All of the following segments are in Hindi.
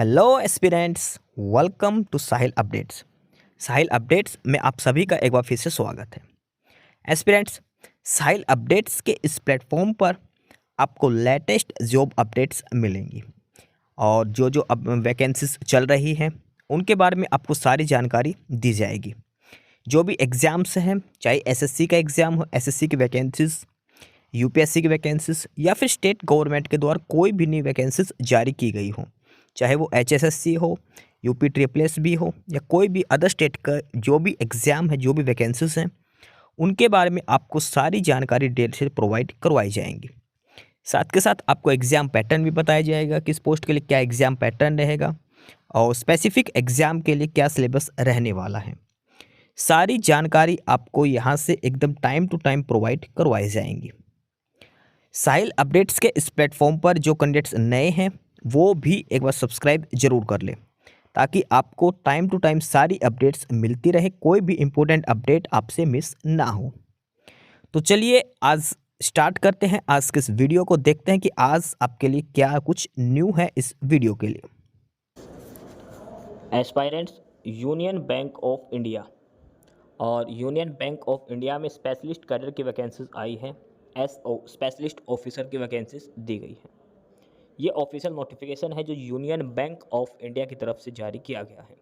Hello aspirants, welcome to Sahil updates. Sahil updates में आप सभी का एक बार फिर से स्वागत है। एस्पिरेंट्स, साहिल अपडेट्स के इस प्लेटफॉर्म पर आपको लेटेस्ट जॉब अपडेट्स मिलेंगी और जो जो अब वैकेंसीज चल रही हैं उनके बारे में आपको सारी जानकारी दी जाएगी। जो भी एग्ज़ाम्स हैं, चाहे एसएससी का एग्ज़ाम हो, एसएससी की वैकेंसीज, यूपीएससी की वैकेंसीज या फिर स्टेट गवर्नमेंट के द्वारा कोई भी नई वैकेंसीज जारी की गई हो, चाहे वो एचएसएससी हो, यूपी ट्रिपल एस भी हो या कोई भी अदर स्टेट का जो भी एग्ज़ाम है, जो भी वैकेंसीज हैं, उनके बारे में आपको सारी जानकारी डिटेल से प्रोवाइड करवाई जाएंगी। साथ के साथ आपको एग्ज़ाम पैटर्न भी बताया जाएगा, किस पोस्ट के लिए क्या एग्ज़ाम पैटर्न रहेगा और स्पेसिफिक एग्ज़ाम के लिए क्या सिलेबस रहने वाला है। सारी जानकारी आपको यहाँ से एकदम टाइम टू टाइम प्रोवाइड करवाई जाएंगी। साहिल अपडेट्स के इस प्लेटफॉर्म पर जो कैंडिडेट्स नए हैं वो भी एक बार सब्सक्राइब जरूर कर लें ताकि आपको टाइम टू टाइम सारी अपडेट्स मिलती रहे, कोई भी इम्पोर्टेंट अपडेट आपसे मिस ना हो। तो चलिए आज स्टार्ट करते हैं आज के इस वीडियो को, देखते हैं कि आज आपके लिए क्या कुछ न्यू है इस वीडियो के लिए। Aspirants union bank of India और यूनियन बैंक ऑफ इंडिया में स्पेशलिस्ट कैडर की वैकेंसीज आई हैं। एसओ स्पेशलिस्ट ऑफिसर की वैकेंसीज दी गई हैं। ये ऑफिशियल नोटिफिकेशन है जो यूनियन बैंक ऑफ इंडिया की तरफ से जारी किया गया है।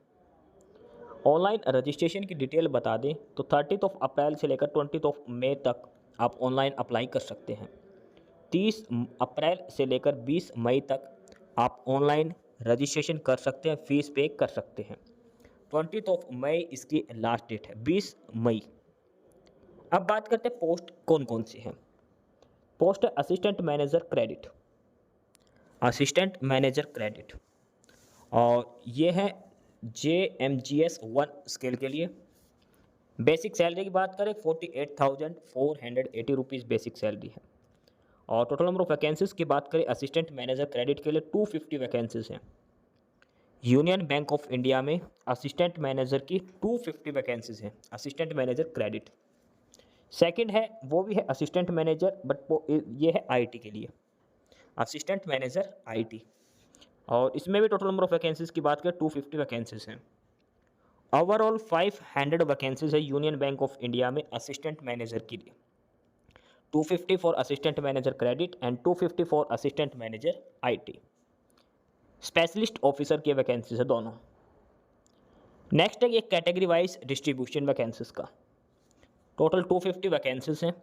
ऑनलाइन रजिस्ट्रेशन की डिटेल बता दें तो 30 अप्रैल से लेकर 20 मई तक आप ऑनलाइन अप्लाई कर सकते हैं। 30 अप्रैल से लेकर 20 मई तक आप ऑनलाइन रजिस्ट्रेशन कर सकते हैं, फीस पे कर सकते हैं। 20 मई इसकी लास्ट डेट है, 20 मई। अब बात करते हैं पोस्ट कौन कौन सी हैं। पोस्ट है assistant manager credit, assistant manager credit, और ये है JMGS 1 स्केल के लिए। बेसिक सैलरी की बात करें 48,480 रुपीज़ बेसिक सैलरी है। और टोटल नंबर ऑफ वैकेंसीज की बात करें असिस्टेंट मैनेजर क्रेडिट के लिए 250 वैकेंसीज हैं। यूनियन बैंक ऑफ इंडिया में असिस्टेंट मैनेजर की 250 वैकेंसीज हैं, असिस्टेंट मैनेजर क्रेडिट। सेकंड है वो भी है असिस्टेंट मैनेजर, बट वो ये है आईटी के लिए, असिस्टेंट मैनेजर आईटी, और इसमें भी टोटल नंबर ऑफ वैकेंसीज की बात करें 250 वैकेंसीज हैं। ओवरऑल 500 वैकेंसीज है यूनियन बैंक ऑफ इंडिया में असिस्टेंट मैनेजर के लिए। 250 for assistant manager credit and 250 for assistant manager IT. Specialist officer की वैकेंसीज है दोनों। नेक्स्ट है ये कैटेगरी वाइज डिस्ट्रीब्यूशन वैकेंसीज का। टोटल 250 वैकेंसीज हैं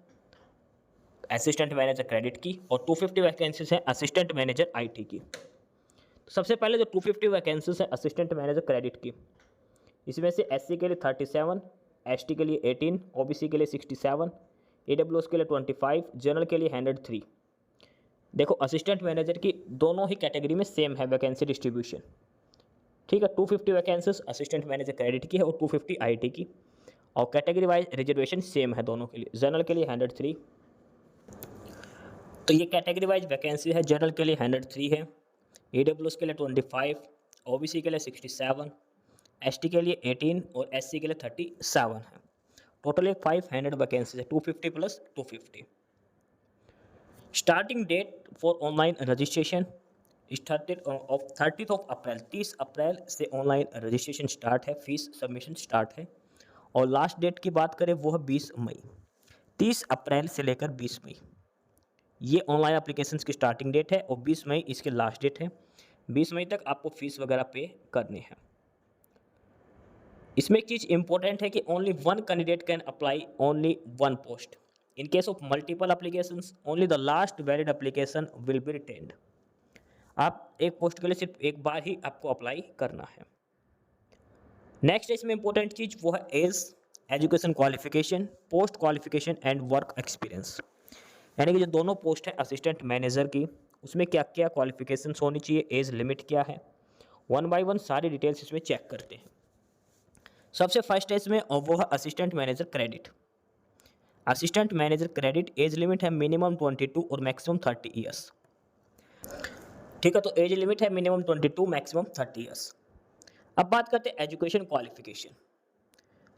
असिस्टेंट मैनेजर क्रेडिट की और 250 वैकेंसीज हैं असिस्टेंट मैनेजर आईटी की। तो सबसे पहले जो 250 वैकेंसीज हैं असिस्टेंट मैनेजर क्रेडिट की, इसमें से एससी के लिए 37, एसटी के लिए 18, ओबीसी के लिए 67, ईडब्ल्यूएस के लिए 25, जनरल के लिए 103। देखो असिस्टेंट मैनेजर की दोनों ही कैटेगरी में सेम है वैकेंसी डिस्ट्रीब्यूशन, ठीक है। 250 वैकेंसीज असिस्टेंट मैनेजर क्रेडिट की है और 250 आईटी की, और कैटेगरी वाइज रिजर्वेशन सेम है दोनों के लिए। जनरल के लिए 103, तो ये कैटेगरी वाइज वैकेंसी है। जनरल के लिए 103 है, ईडब्ल्यूएस के लिए 25, ओबीसी के लिए 67, एसटी के लिए 18 और एससी के लिए 37 है। टोटल 500 वैकेंसी है, 250 plus 250। Starting date for online registration 30 April, 30 April से ऑनलाइन रजिस्ट्रेशन स्टार्ट है, फीस सबमिशन स्टार्ट है। और लास्ट डेट की बात करें वो है 20 मई। 30 अप्रैल से लेकर 20 मई ये ऑनलाइन एप्लीकेशंस की स्टार्टिंग डेट है और 20 मई इसकी लास्ट डेट है। 20 मई तक आपको फीस वगैरह पे करनी है। इसमें एक चीज़ इंपॉर्टेंट है कि only one candidate can apply only one post. In case of multiple applications only the last valid application will be retained. आप एक पोस्ट के लिए सिर्फ एक बार ही आपको अप्लाई करना है। नेक्स्ट इसमें इंपॉर्टेंट चीज़ वो है age, education qualification, post qualification and work experience. यानी कि जो दोनों पोस्ट है असिस्टेंट मैनेजर की, उसमें क्या क्या क्वालिफिकेशंस होनी चाहिए, एज लिमिट क्या है, वन बाय वन सारी डिटेल्स इसमें चेक करते हैं। सबसे फर्स्ट है इसमें और वो है assistant manager credit. Assistant manager credit age limit है मिनिमम 22 और मैक्सिमम 30 ईयर्स, ठीक है। तो एज लिमिट है मिनिमम 22, मैक्सिमम 30 ईयर्स। अब बात करते हैं एजुकेशन क्वालिफिकेशन।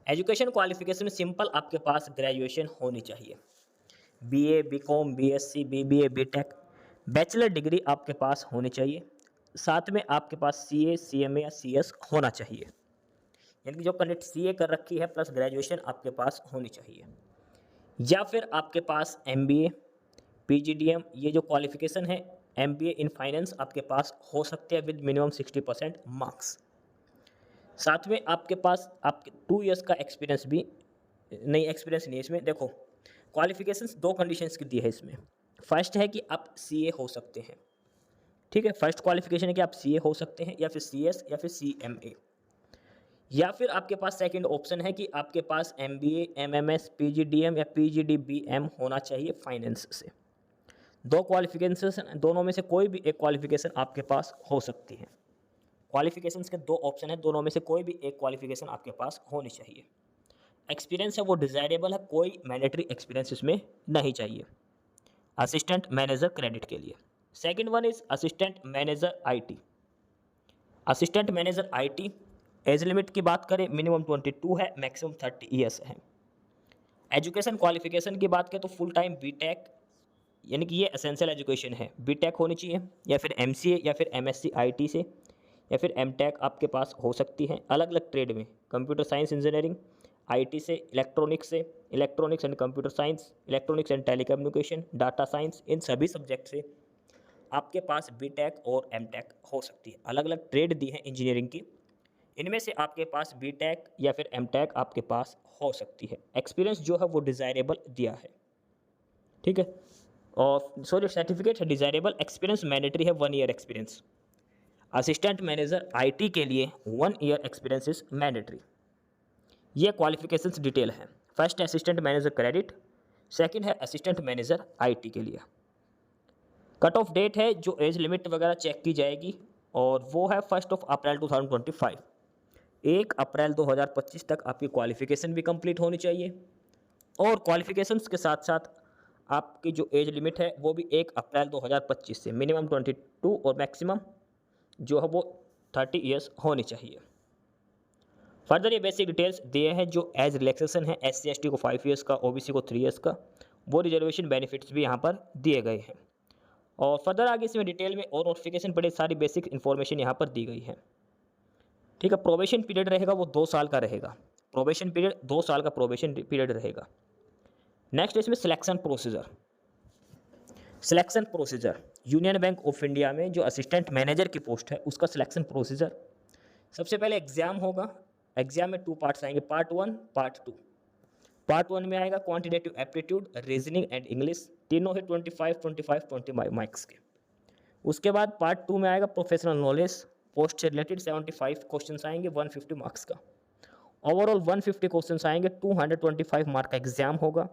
एजुकेशन क्वालिफिकेशन में सिंपल आपके पास ग्रेजुएशन होनी चाहिए, BA, BCom, BSc, BBA, BTech, bachelor degree आपके पास होनी चाहिए। साथ में आपके पास CA, CMA या CS होना चाहिए, यानी कि जो कैंडिडेट CA कर रखी है प्लस ग्रेजुएशन आपके पास होनी चाहिए, या फिर आपके पास MBA, PGDM ये जो क्वालिफिकेशन है, MBA इन फाइनेंस आपके पास हो सकते हैं विद मिनिमम 60% मार्क्स। साथ में आपके पास आपके 2 इयर्स का एक्सपीरियंस भी नहीं, एक्सपीरियंस नहीं इसमें। देखो क्वालिफिकेशंस 2 कंडीशंस की दी है इसमें। फर्स्ट है कि आप CA हो सकते हैं, ठीक है, फर्स्ट क्वालिफिकेशन है कि आप CA हो सकते हैं या फिर CS या फिर CMA, या फिर आपके पास सेकंड ऑप्शन है कि आपके पास MBA, MMS, PGDM या PGDBM होना चाहिए फाइनेंस से। 2 क्वालिफिकेशन, दोनों में से कोई भी एक क्वालिफिकेशन आपके पास हो सकती है। क्वालिफिकेशंस के 2 ऑप्शन है, दोनों में से कोई भी एक क्वालिफिकेशन आपके पास होनी चाहिए। एक्सपीरियंस है वो डिज़ायरेबल है, कोई मैंडेटरी एक्सपीरियंस इसमें नहीं चाहिए असिस्टेंट मैनेजर क्रेडिट के लिए। Second one is assistant manager IT। Assistant manager IT age limit की बात करें मिनिमम 22 है, मैक्सिमम 30 ईयर्स है। एजुकेशन क्वालिफिकेशन की बात करें तो फुल टाइम BTech, यानी कि ये एसेंशियल एजुकेशन है, BTech होनी चाहिए, या फिर MCA या फिर MSc IT से, या फिर MTech आपके पास हो सकती है। अलग अलग ट्रेड में कंप्यूटर साइंस इंजीनियरिंग IT से, electronics and computer science, electronics and telecommunication, data science, इन सभी सब्जेक्ट से आपके पास BTech और MTech हो सकती है। अलग अलग ट्रेड दी है इंजीनियरिंग की, इनमें से आपके पास BTech या फिर MTech आपके पास हो सकती है। एक्सपीरियंस जो है वो डिज़ायरेबल दिया है, ठीक है, और सॉरी सर्टिफिकेट है डिज़ायरेबल, एक्सपीरियंस मैंडेटरी है 1 year experience. Assistant manager IT के लिए 1 ईयर एक्सपीरियंस इज मैंडेटरी। ये क्वालिफिकेशंस डिटेल है। फर्स्ट है असिस्टेंट मैनेजर क्रेडिट, सेकंड है असिस्टेंट मैनेजर IT के लिए। कट ऑफ डेट है जो एज लिमिट वगैरह चेक की जाएगी, और वो है 1 अप्रैल 2025। 1 अप्रैल 2025 तक आपकी क्वालिफिकेशन भी कंप्लीट होनी चाहिए, और क्वालिफिकेशंस के साथ साथ आपकी जो एज लिमिट है वो भी 1 अप्रैल 2025 से मिनिमम 22 और मैक्सिमम जो है वो 30 ईयर्स होनी चाहिए। फर्दर ये बेसिक डिटेल्स दिए हैं जो एज रिलैक्सेशन है, SC ST को 5 ईयर्स का, OBC को 3 ईयर्स का, वो रिजर्वेशन बेनिफिट्स भी यहाँ पर दिए गए हैं। और फर्दर आगे इसमें डिटेल में और नोटिफिकेशन पड़े सारी बेसिक इन्फॉर्मेशन यहाँ पर दी गई है, ठीक है। प्रोबेशन पीरियड रहेगा वो 2 साल का रहेगा, प्रोबेशन पीरियड 2 साल का प्रोबेशन पीरियड रहेगा। नेक्स्ट इसमें selection procedure union bank of India में जो असिस्टेंट मैनेजर की पोस्ट है उसका सिलेक्शन प्रोसीजर, सबसे पहले एग्जाम होगा। एग्जाम में 2 पार्ट्स आएंगे, पार्ट 1 पार्ट 2। पार्ट 1 में आएगा quantitative aptitude, reasoning and English, तीनों है 25 मार्क्स के। उसके बाद पार्ट 2 में आएगा प्रोफेशनल नॉलेज, पोस्ट से रिलेटेड 75 क्वेश्चंस आएंगे 150 मार्क्स का। ओवरऑल 150 क्वेश्चंस आएंगे, 225 मार्क का एग्जाम होगा,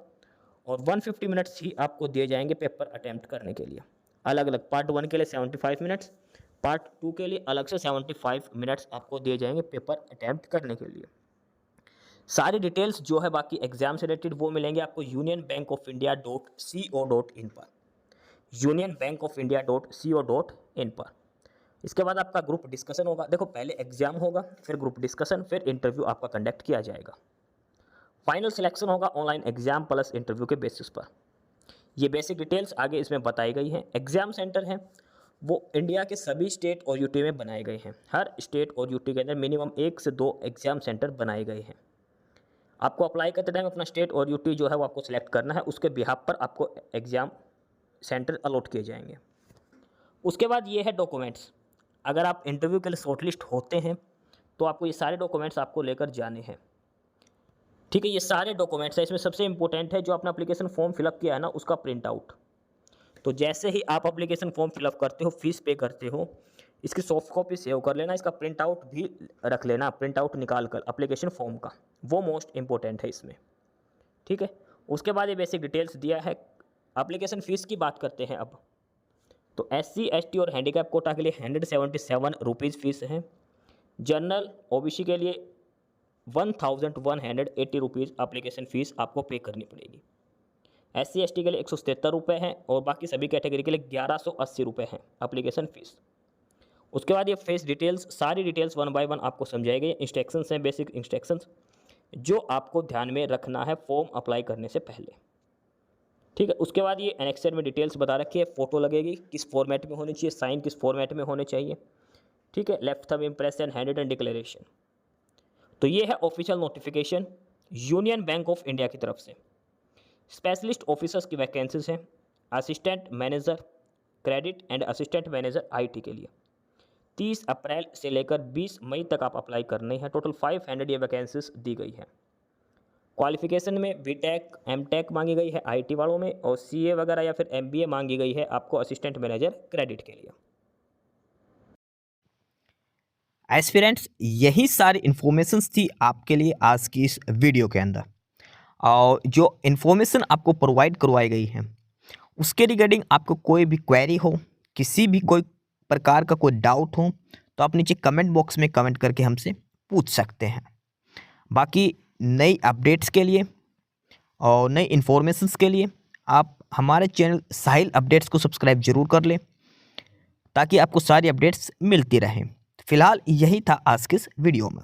और 150 मिनट्स ही आपको दिए जाएंगे पेपर अटैम्प्ट करने के लिए। अलग अलग पार्ट 1 के लिए 75 मिनट्स, पार्ट 2 के लिए अलग से 75 मिनट्स आपको दिए जाएंगे पेपर अटैम्प्ट करने के लिए। सारी डिटेल्स जो है बाकी एग्जाम से रिलेटेड वो मिलेंगे आपको unionbankofindia.co.in पर, unionbankofindia.co.in पर। इसके बाद आपका ग्रुप डिस्कशन होगा। देखो पहले एग्जाम होगा, फिर ग्रुप डिस्कशन, फिर इंटरव्यू आपका कंडक्ट किया जाएगा। फाइनल सिलेक्शन होगा ऑनलाइन एग्जाम प्लस इंटरव्यू के बेसिस पर। ये बेसिक डिटेल्स आगे इसमें बताई गई हैं। एग्जाम सेंटर हैं वो इंडिया के सभी स्टेट और यूटी में बनाए गए हैं। हर स्टेट और यूटी के अंदर मिनिमम 1 से 2 एग्जाम सेंटर बनाए गए हैं। आपको अप्लाई करते टाइम अपना स्टेट और यूटी जो है वो आपको सिलेक्ट करना है, उसके बिहाफ पर आपको एग्ज़ाम सेंटर अलॉट किए जाएंगे। उसके बाद ये है डॉक्यूमेंट्स। अगर आप इंटरव्यू के लिए शॉर्टलिस्ट होते हैं तो आपको ये सारे डॉक्यूमेंट्स आपको लेकर जाने हैं, ठीक है। ये सारे डॉक्यूमेंट्स हैं, इसमें सबसे इंपॉर्टेंट है जो आपने एप्लीकेशन फॉर्म फिलअप किया है ना उसका प्रिंट आउट। तो जैसे ही आप एप्लीकेशन फॉर्म फिलअप करते हो, फीस पे करते हो, इसकी सॉफ्ट कॉपी सेव कर लेना, इसका प्रिंट आउट भी रख लेना, प्रिंट आउट निकाल कर एप्लीकेशन फॉर्म का, वो मोस्ट इंपॉर्टेंट है इसमें, ठीक है। उसके बाद ये बेसिक डिटेल्स दिया है। एप्लीकेशन फ़ीस की बात करते हैं अब, तो SC ST और हैंडीकैप कोटा के लिए 177 रुपीज़ फीस है। जनरल OBC के लिए 1180 रुपीज़ एप्लीकेशन फ़ीस आपको पे करनी पड़ेगी। SC ST के लिए 177 रुपये हैं, और बाकी सभी कैटेगरी के लिए 1180 रुपये हैं एप्लीकेशन फ़ीस। उसके बाद ये फेस डिटेल्स, सारी डिटेल्स 1 बाय 1 आपको समझाई गई। इंस्ट्रक्शंस हैं, बेसिक इंस्ट्रक्शंस जो आपको ध्यान में रखना है फॉर्म अप्लाई करने से पहले। ठीक है। उसके बाद ये एनेक्सर में डिटेल्स बता रखी है, फ़ोटो लगेगी, किस फॉर्मेट में होनी चाहिए, साइन किस फॉर्मेट में होने चाहिए। ठीक है। Left thumb impression, handwritten declaration. तो ये है official notification union bank of India की तरफ से। स्पेशलिस्ट ऑफिसर्स की वैकेंसीज हैं, assistant manager credit and assistant manager IT के लिए। 30 अप्रैल से लेकर 20 मई तक आप अप्लाई करने हैं। टोटल 500 ये वैकेंसीज दी गई हैं। क्वालिफिकेशन में बीटेक एमटेक मांगी गई है आईटी वालों में, और सीए वगैरह या फिर एमबीए मांगी गई है आपको असिस्टेंट मैनेजर क्रेडिट के लिए। एस्पिरेंट्स, यही सारी इन्फॉर्मेशंस थी आपके लिए आज की इस वीडियो के अंदर। और जो इन्फॉर्मेशन आपको प्रोवाइड करवाई गई है उसके रिगार्डिंग आपको कोई भी क्वेरी हो, किसी भी कोई प्रकार का कोई डाउट हो, तो आप नीचे कमेंट बॉक्स में कमेंट करके हमसे पूछ सकते हैं। बाकी नई अपडेट्स के लिए और नई इन्फॉर्मेशंस के लिए आप हमारे चैनल साहिल अपडेट्स को सब्सक्राइब जरूर कर लें, ताकि आपको सारी अपडेट्स मिलती रहें। फिलहाल यही था आज के इस वीडियो में।